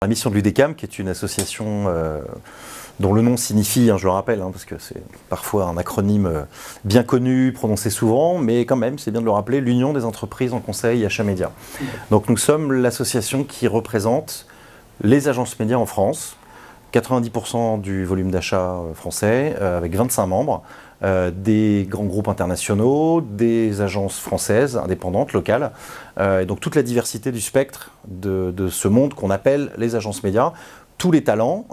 La mission de l'UDECAM, qui est une association dont le nom signifie, je le rappelle, parce que c'est parfois un acronyme bien connu, prononcé souvent, mais quand même, c'est bien de le rappeler, l'Union des entreprises en conseil et achats médias. Donc nous sommes l'association qui représente les agences médias en France, 90% du volume d'achat français, avec 25 membres, des grands groupes internationaux, des agences françaises, indépendantes, locales, et donc toute la diversité du spectre de ce monde qu'on appelle les agences médias, tous les talents,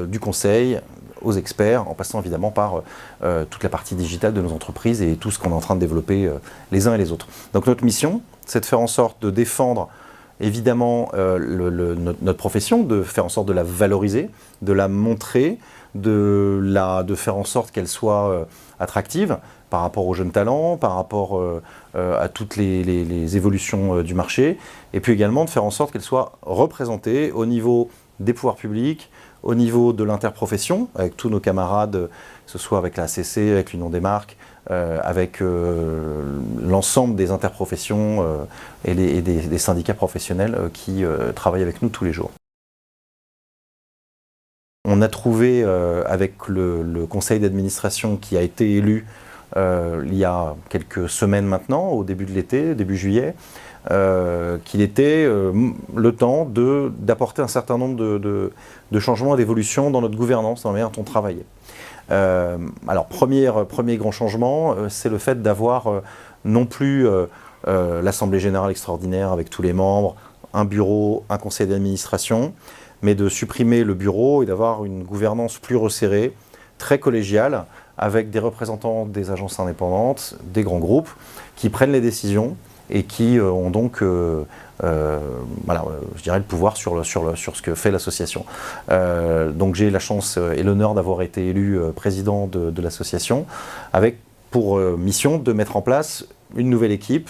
du conseil aux experts, en passant évidemment par toute la partie digitale de nos entreprises et tout ce qu'on est en train de développer les uns et les autres. Donc notre mission, c'est de faire en sorte de défendre évidemment notre profession, de faire en sorte de la valoriser, de la montrer, de faire en sorte qu'elle soit attractive par rapport aux jeunes talents, par rapport à toutes les évolutions du marché, et puis également de faire en sorte qu'elle soit représentée au niveau des pouvoirs publics, au niveau de l'interprofession, avec tous nos camarades, que ce soit avec la ACC, avec l'Union des marques, avec l'ensemble des interprofessions et des syndicats professionnels qui travaillent avec nous tous les jours. On a trouvé avec le conseil d'administration qui a été élu il y a quelques semaines maintenant, au début de l'été, début juillet, qu'il était le temps d'apporter un certain nombre de changements et d'évolutions dans notre gouvernance, dans la manière dont on travaillait. Alors, premier grand changement, c'est le fait d'avoir non plus l'Assemblée générale extraordinaire avec tous les membres, un bureau, un conseil d'administration, mais de supprimer le bureau et d'avoir une gouvernance plus resserrée, très collégiale, avec des représentants des agences indépendantes, des grands groupes, qui prennent les décisions et qui ont donc je dirais le pouvoir sur ce que fait l'association. Donc j'ai la chance et l'honneur d'avoir été élu président de l'association, avec pour mission de mettre en place une nouvelle équipe,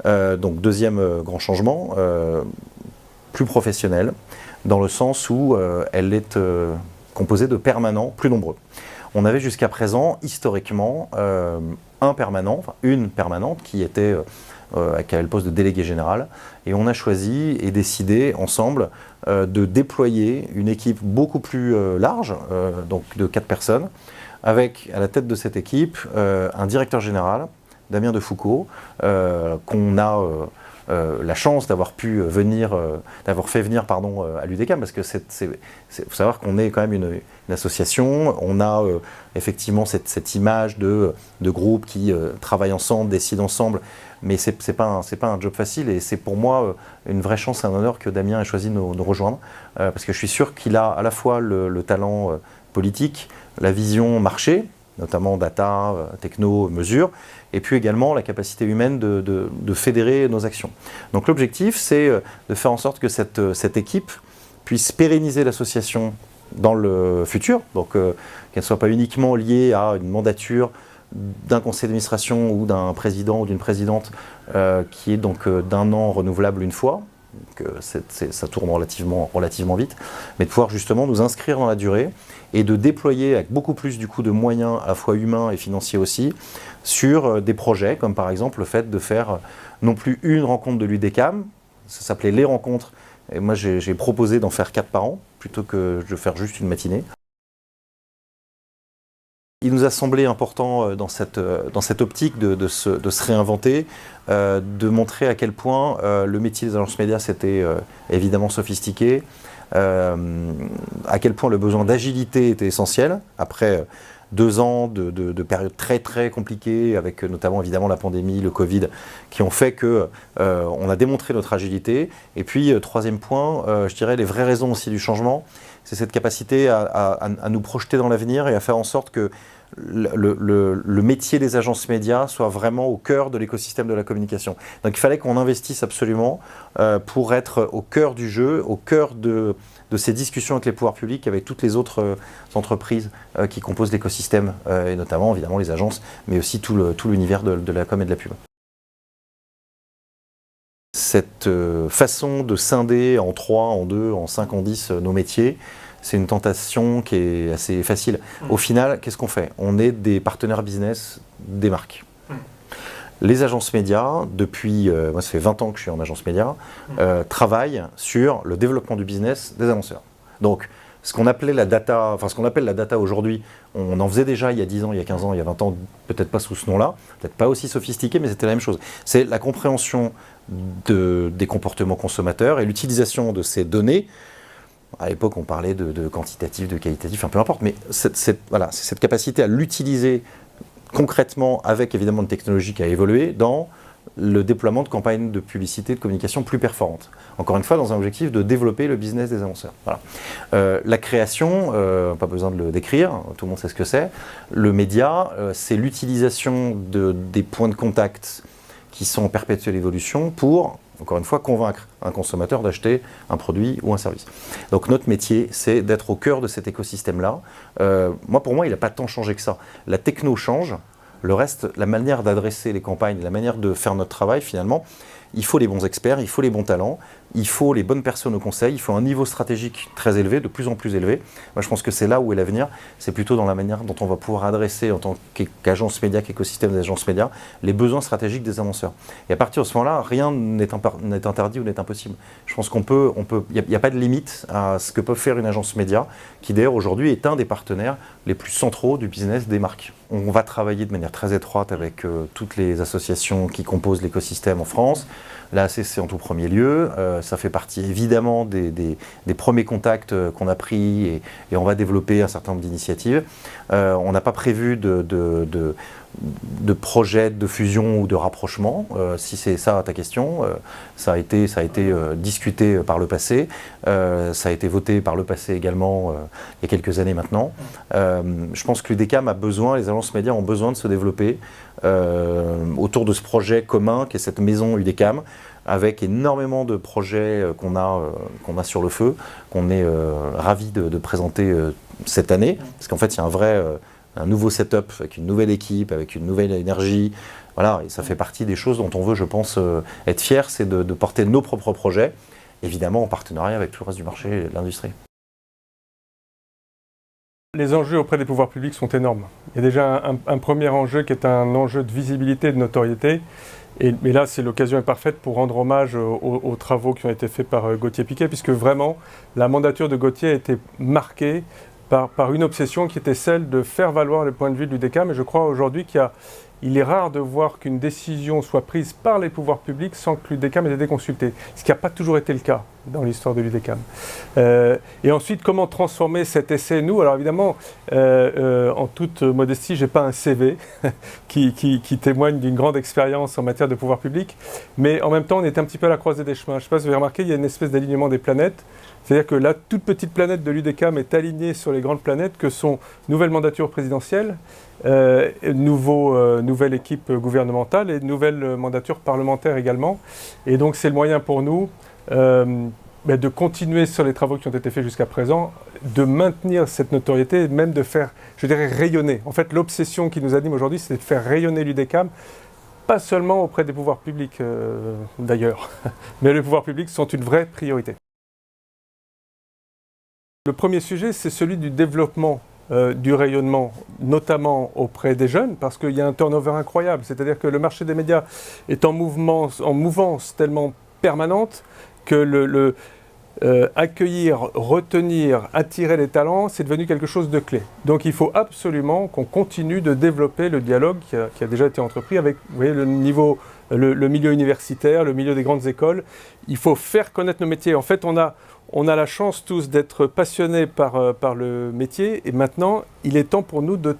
donc deuxième grand changement, plus professionnelle, dans le sens où elle est composée de permanents plus nombreux. On avait jusqu'à présent, historiquement, un permanent, enfin une permanente qui était qui avait le poste de délégué général, et on a choisi et décidé ensemble de déployer une équipe beaucoup plus large, donc de 4 personnes, avec à la tête de cette équipe un directeur général, Damien Defoucault, qu'on a la chance d'avoir pu d'avoir fait venir à l'UDECAM, parce que faut savoir qu'on est quand même une association, on a effectivement cette image de groupe qui travaille ensemble, décide ensemble, mais c'est pas un job facile, et c'est pour moi une vraie chance et un honneur que Damien ait choisi de nous rejoindre, parce que je suis sûr qu'il a à la fois le talent politique, la vision marché, notamment data, techno, mesure, et puis également la capacité humaine de fédérer nos actions. Donc l'objectif, c'est de faire en sorte que cette équipe puisse pérenniser l'association dans le futur, donc qu'elle ne soit pas uniquement liée à une mandature d'un conseil d'administration ou d'un président ou d'une présidente qui est donc d'un an renouvelable une fois, que ça tourne relativement vite, mais de pouvoir justement nous inscrire dans la durée et de déployer avec beaucoup plus du coup de moyens à la fois humains et financiers aussi sur des projets comme par exemple le fait de faire non plus une rencontre de l'UDECAM, ça s'appelait les rencontres, et moi j'ai proposé d'en faire 4 par an plutôt que de faire juste une matinée. Il nous a semblé important dans cette optique de se réinventer, de montrer à quel point le métier des agences médias c'était évidemment sophistiqué, à quel point le besoin d'agilité était essentiel, après 2 ans de périodes très très compliquées, avec notamment évidemment la pandémie, le Covid, qui ont fait qu'on a démontré notre agilité. Et puis troisième point, je dirais les vraies raisons aussi du changement, c'est cette capacité à nous projeter dans l'avenir et à faire en sorte que le métier des agences médias soit vraiment au cœur de l'écosystème de la communication. Donc il fallait qu'on investisse absolument pour être au cœur du jeu, au cœur de ces discussions avec les pouvoirs publics, avec toutes les autres entreprises qui composent l'écosystème, et notamment évidemment les agences, mais aussi tout l'univers de la com et de la pub. Cette façon de scinder en 3, en 2, en 5, en 10 nos métiers, c'est une tentation qui est assez facile. Au final, qu'est-ce qu'on fait? On est des partenaires business des marques. Les agences médias, depuis, moi ça fait 20 ans que je suis en agence média, travaillent sur le développement du business des annonceurs. Donc, ce qu'on appelait la data, enfin ce qu'on appelle la data aujourd'hui, on en faisait déjà il y a 10 ans, il y a 15 ans, il y a 20 ans, peut-être pas sous ce nom-là, peut-être pas aussi sophistiqué, mais c'était la même chose. C'est la compréhension des comportements consommateurs et l'utilisation de ces données. À l'époque, on parlait de quantitatif, de qualitatif, peu importe, mais c'est cette capacité à l'utiliser concrètement avec évidemment une technologie qui a évolué dans le déploiement de campagnes de publicité, de communication plus performantes. Encore une fois, dans un objectif de développer le business des annonceurs. Voilà. La création, pas besoin de le décrire, tout le monde sait ce que c'est. Le média, c'est l'utilisation des points de contact qui sont en perpétuelle évolution pour, encore une fois, convaincre un consommateur d'acheter un produit ou un service. Donc notre métier, c'est d'être au cœur de cet écosystème-là. Pour moi, il n'a pas tant changé que ça. La techno change. Le reste, la manière d'adresser les campagnes, la manière de faire notre travail, finalement, il faut les bons experts, il faut les bons talents, il faut les bonnes personnes au conseil, il faut un niveau stratégique très élevé, de plus en plus élevé. Moi, je pense que c'est là où est l'avenir. C'est plutôt dans la manière dont on va pouvoir adresser, en tant qu'agence média, qu'écosystème des agences médias, les besoins stratégiques des annonceurs. Et à partir de ce moment-là, rien n'est interdit ou n'est impossible. Je pense il n'y a pas de limite à ce que peut faire une agence média, qui d'ailleurs aujourd'hui est un des partenaires les plus centraux du business des marques. On va travailler de manière très étroite avec toutes les associations qui composent l'écosystème en France. La ACC en tout premier lieu, ça fait partie évidemment des premiers contacts qu'on a pris et on va développer un certain nombre d'initiatives. On n'a pas prévu de projet de fusion ou de rapprochement, si c'est ça ta question. Ça a été discuté par le passé, ça a été voté par le passé également il y a quelques années maintenant. Je pense que l'UDECAM a besoin, les agences médias ont besoin de se développer autour de ce projet commun qui est cette maison UDECAM, avec énormément de projets qu'on a sur le feu, qu'on est ravis de présenter cette année, parce qu'en fait il y a un nouveau setup avec une nouvelle équipe, avec une nouvelle énergie. Voilà, et ça fait partie des choses dont on veut, je pense, être fier, c'est de porter nos propres projets, évidemment en partenariat avec tout le reste du marché et de l'industrie. Les enjeux auprès des pouvoirs publics sont énormes. Il y a déjà un premier enjeu qui est un enjeu de visibilité et de notoriété. Mais là, c'est l'occasion parfaite pour rendre hommage aux travaux qui ont été faits par Gauthier Piquet, puisque vraiment, la mandature de Gauthier a été marquée par une obsession qui était celle de faire valoir le point de vue de l'UDECAM. Et je crois aujourd'hui qu'il est rare de voir qu'une décision soit prise par les pouvoirs publics sans que l'UDECAM ait été consulté, ce qui n'a pas toujours été le cas dans l'histoire de l'UDECAM. Et ensuite, comment transformer cet essai, nous? Alors évidemment, en toute modestie, je n'ai pas un CV qui témoigne d'une grande expérience en matière de pouvoir public, mais en même temps, on est un petit peu à la croisée des chemins. Je ne sais pas si vous avez remarqué, il y a une espèce d'alignement des planètes. C'est-à-dire que la toute petite planète de l'UDECAM est alignée sur les grandes planètes que sont nouvelle mandature présidentielle, nouvelle équipe gouvernementale et nouvelle mandature parlementaire également. Et donc c'est le moyen pour nous de continuer sur les travaux qui ont été faits jusqu'à présent, de maintenir cette notoriété et même de faire, je dirais, rayonner. En fait, l'obsession qui nous anime aujourd'hui, c'est de faire rayonner l'UDECAM, pas seulement auprès des pouvoirs publics d'ailleurs, mais les pouvoirs publics sont une vraie priorité. Le premier sujet, c'est celui du développement du rayonnement, notamment auprès des jeunes, parce qu'il y a un turnover incroyable. C'est-à-dire que le marché des médias est en mouvance tellement permanente que accueillir, retenir, attirer les talents, c'est devenu quelque chose de clé. Donc il faut absolument qu'on continue de développer le dialogue qui a déjà été entrepris avec, vous voyez, le milieu universitaire, le milieu des grandes écoles. Il faut faire connaître nos métiers. En fait, on a la chance tous d'être passionnés par le métier et maintenant, il est temps pour nous de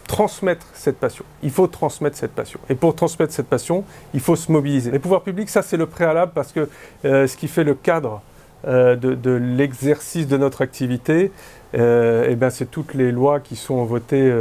transmettre cette passion. Il faut transmettre cette passion. Et pour transmettre cette passion, il faut se mobiliser. Les pouvoirs publics, ça c'est le préalable parce que ce qui fait le cadre de l'exercice de notre activité, c'est toutes les lois qui sont votées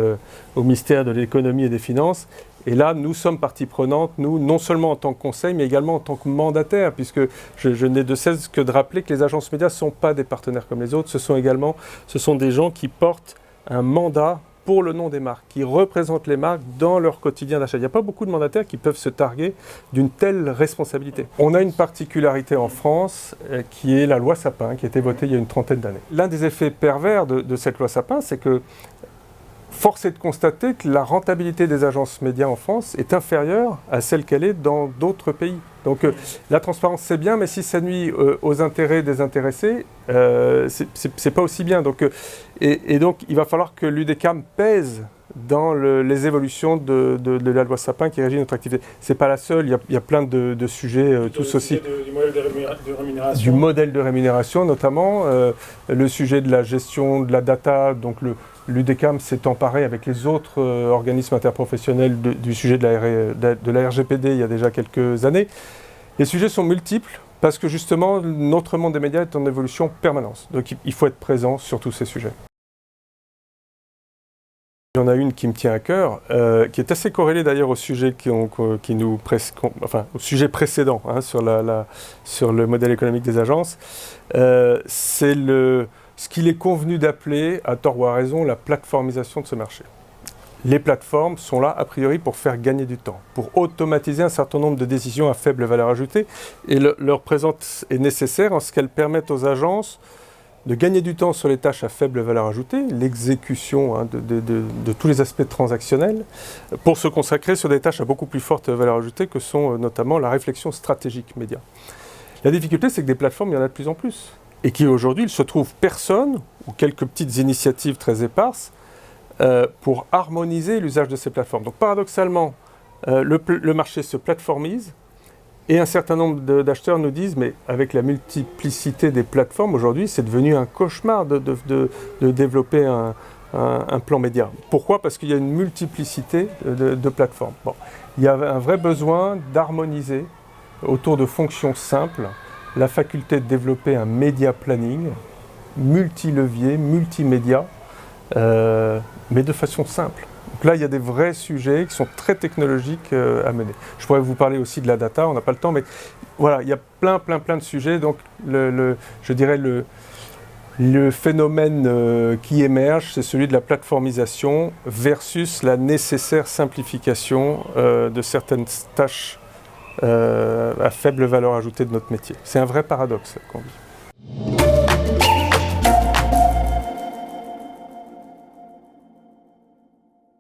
au ministère de l'économie et des finances. Et là, nous sommes partie prenante, nous, non seulement en tant que conseil, mais également en tant que mandataire, puisque je n'ai de cesse que de rappeler que les agences médias ne sont pas des partenaires comme les autres, ce sont des gens qui portent un mandat pour le nom des marques, qui représentent les marques dans leur quotidien d'achat. Il n'y a pas beaucoup de mandataires qui peuvent se targuer d'une telle responsabilité. On a une particularité en France qui est la loi Sapin, qui a été votée il y a une trentaine d'années. L'un des effets pervers de cette loi Sapin, c'est que force est de constater que la rentabilité des agences médias en France est inférieure à celle qu'elle est dans d'autres pays. Donc la transparence c'est bien, mais si ça nuit aux intérêts des intéressés, c'est pas aussi bien. Donc, et donc il va falloir que l'UDECAM pèse dans les évolutions de la loi Sapin qui régit notre activité. C'est pas la seule, il y a plein de sujets tous aussi. Du modèle de rémunération. Du modèle de rémunération notamment, le sujet de la gestion de la data, donc l'UDECAM s'est emparé avec les autres organismes interprofessionnels du sujet de la RGPD il y a déjà quelques années. Les sujets sont multiples parce que justement notre monde des médias est en évolution permanente. Donc il faut être présent sur tous ces sujets. Il y en a une qui me tient à cœur, qui est assez corrélée d'ailleurs au sujet au sujet précédent hein, sur le modèle économique des agences. C'est ce qu'il est convenu d'appeler, à tort ou à raison, la plateformisation de ce marché. Les plateformes sont là, a priori, pour faire gagner du temps, pour automatiser un certain nombre de décisions à faible valeur ajoutée. Et leur présence est nécessaire en ce qu'elles permettent aux agences de gagner du temps sur les tâches à faible valeur ajoutée, l'exécution hein, de tous les aspects transactionnels, pour se consacrer sur des tâches à beaucoup plus forte valeur ajoutée que sont notamment la réflexion stratégique média. La difficulté, c'est que des plateformes, il y en a de plus en plus. Et qu'aujourd'hui, il se trouve personne, ou quelques petites initiatives très éparses, pour harmoniser l'usage de ces plateformes. Donc paradoxalement, le marché se plateformise, et un certain nombre d'acheteurs nous disent, mais avec la multiplicité des plateformes, aujourd'hui, c'est devenu un cauchemar de développer un plan média. Pourquoi ? Parce qu'il y a une multiplicité de plateformes. Bon. Il y a un vrai besoin d'harmoniser autour de fonctions simples la faculté de développer un média planning, multi-levier, multimédia, mais de façon simple. Donc là, il y a des vrais sujets qui sont très technologiques à mener. Je pourrais vous parler aussi de la data, on n'a pas le temps, mais voilà, il y a plein de sujets. Donc, je dirais le phénomène qui émerge, c'est celui de la plateformisation versus la nécessaire simplification de certaines tâches à faible valeur ajoutée de notre métier. C'est un vrai paradoxe qu'on vit.